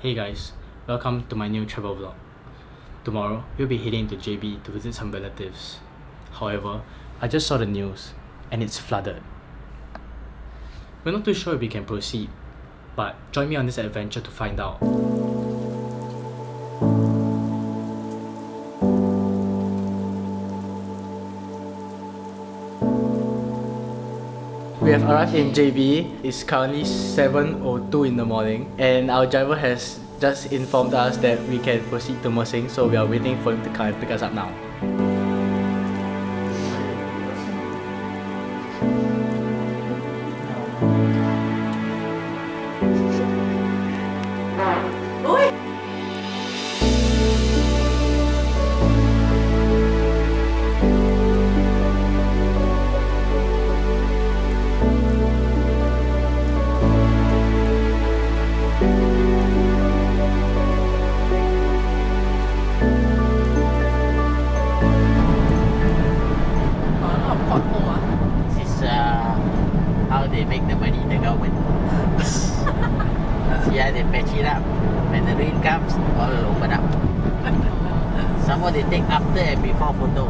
Hey guys, welcome to my new travel vlog. Tomorrow, we'll be heading to JB to visit some relatives. However, I just saw the news and it's flooded. We're not too sure if we can proceed, but join me on this adventure to find out. We have arrived in JB. It's currently 7:02 in the morning and our driver has just informed us that we can proceed to Mersing, so we are waiting for him to come and pick us up now. How they make the money, the government. Yeah, they patch it up. When the rain comes, all open up. Some more they take after and before photo.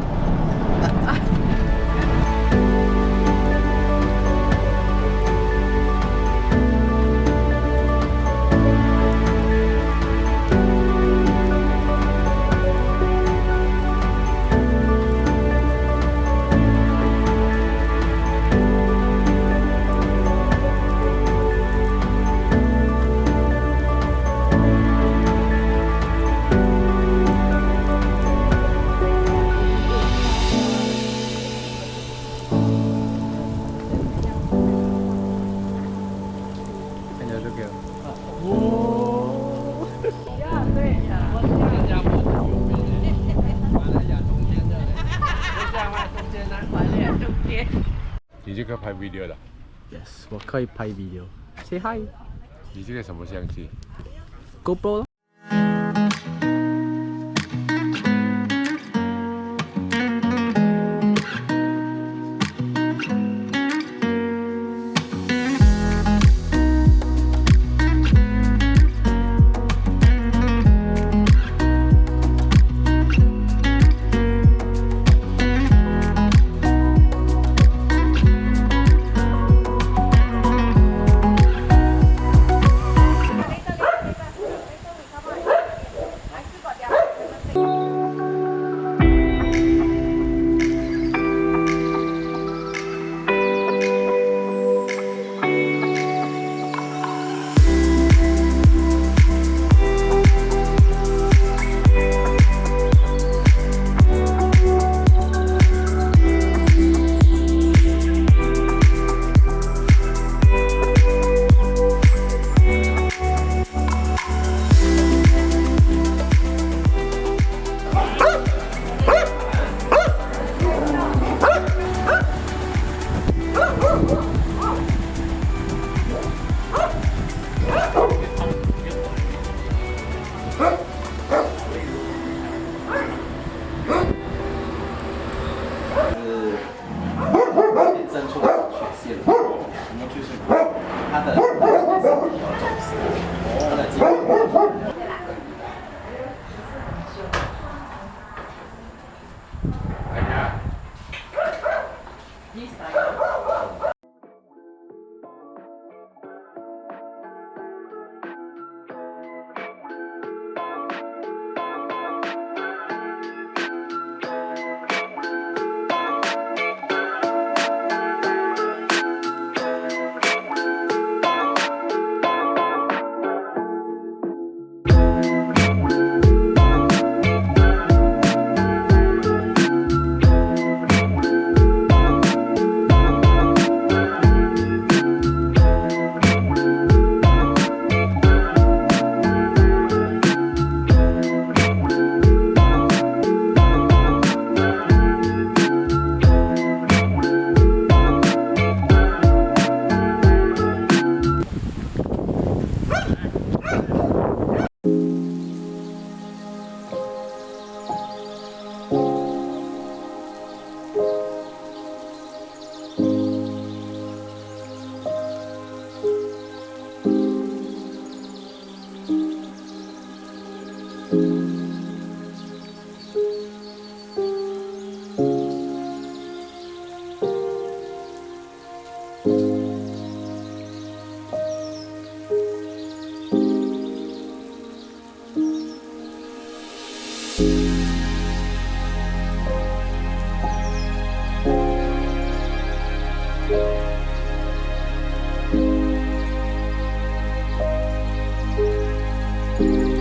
你这个拍 video 的 Yes, 我可以拍 video. Say hi. 你这个什么相机 GoPro 咯。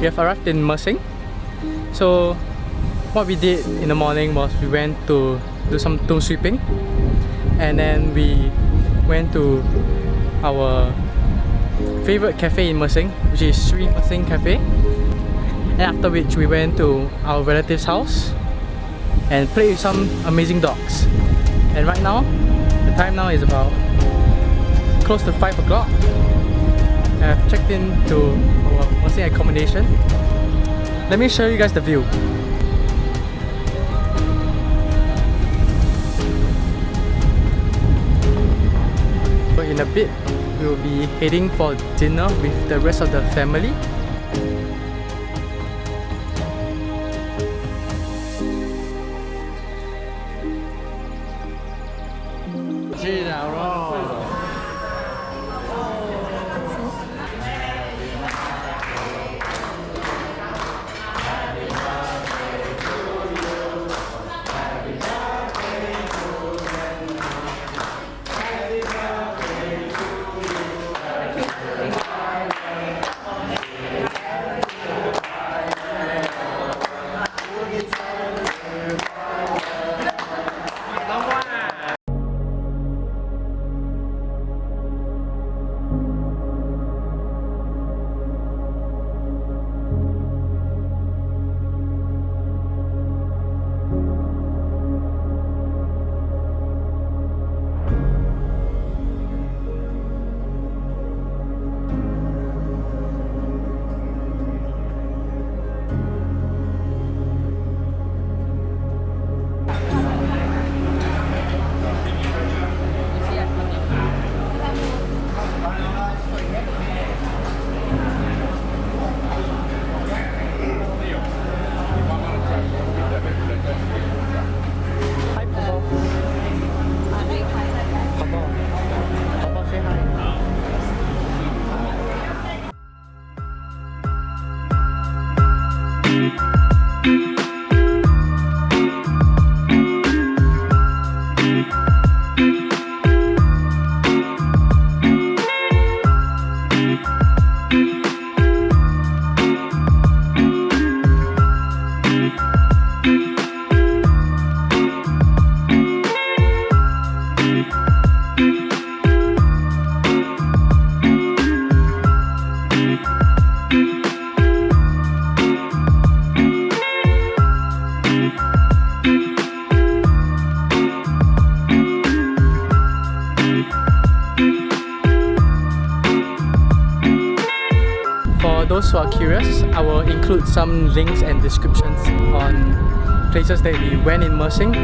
We have arrived in Mersing. So what we did in the morning was we went to do some tomb sweeping, and then we went to our favorite cafe in Mersing, which is Sri Mersing Cafe. And after which we went to our relative's house and played with some amazing dogs. And right now, the time now is about close to 5 o'clock. I've checked in to our Mersing accommodation. Let me show you guys the view. So in a bit, we will be heading for dinner with the rest of the family. For those who are curious, I will include some links and descriptions on places that we went in Mersing,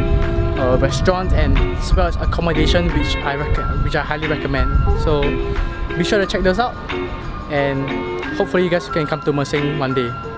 restaurants, and as well as accommodation, which I highly recommend. So be sure to check those out, and hopefully you guys can come to Mersing one day.